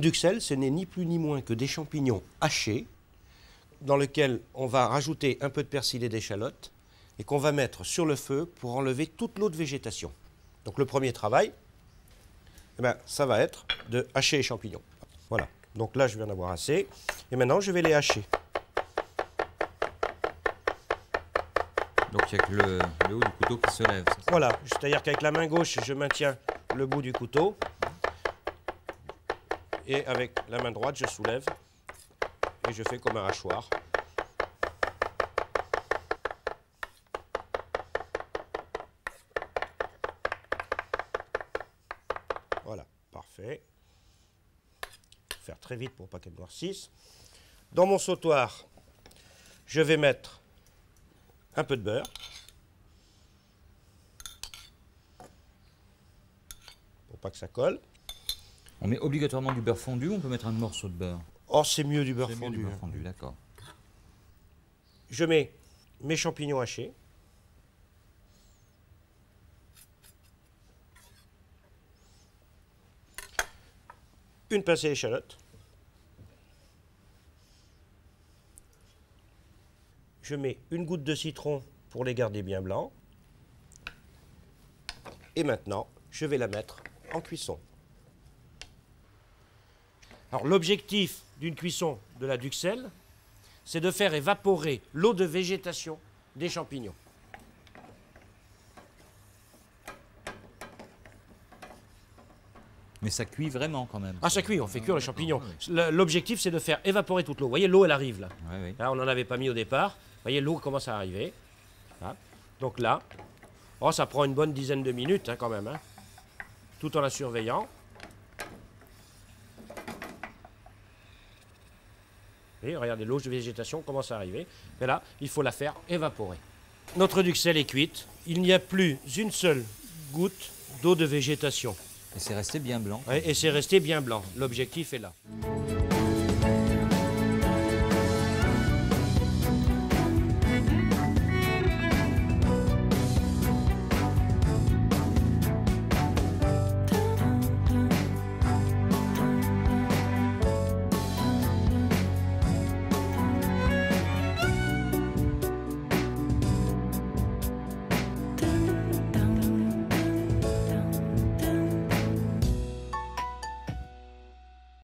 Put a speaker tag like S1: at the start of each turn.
S1: duxelles, ce n'est ni plus ni moins que des champignons hachés, dans lesquels on va rajouter un peu de persil et d'échalote, et qu'on va mettre sur le feu pour enlever toute l'eau de végétation. Donc le premier travail, eh ben, ça va être de hacher les champignons. Voilà, donc là je vais en avoir assez, et maintenant je vais les hacher.
S2: Donc il n'y a que le haut du couteau qui se lève.
S1: Voilà, c'est-à-dire qu'avec la main gauche, je maintiens le bout du couteau, et avec la main droite, je soulève, et je fais comme un hachoir. Voilà, parfait. Faire très vite pour pas qu'elle noircisse. Dans mon sautoir, je vais mettre un peu de beurre. Pour pas que ça colle.
S2: On met obligatoirement du beurre fondu ou on peut mettre un morceau de beurre?
S1: Oh, c'est mieux du beurre
S2: C'est mieux
S1: fondu.
S2: du beurre fondu, d'accord.
S1: Je mets mes champignons hachés. Une pincée d'échalote. Je mets une goutte de citron pour les garder bien blancs. Et maintenant, je vais la mettre en cuisson. Alors l'objectif d'une cuisson de la duxelle, c'est de faire évaporer l'eau de végétation des champignons.
S2: Mais ça cuit vraiment quand même.
S1: Ah, ça cuit, on fait cuire les champignons. L'objectif, c'est de faire évaporer toute l'eau. Vous voyez, l'eau, elle arrive là.
S2: Oui, oui.
S1: Là, on n'en avait pas mis au départ. Vous voyez, l'eau commence à arriver. Là. Donc là, oh, ça prend une bonne dizaine de minutes hein, quand même, hein, tout en la surveillant. Et regardez, l'eau de végétation commence à arriver. Mais là, il faut la faire évaporer. Notre duxelle est cuite. Il n'y a plus une seule goutte d'eau de végétation.
S2: Et c'est resté bien blanc.
S1: Ouais, et c'est resté bien blanc. L'objectif est là.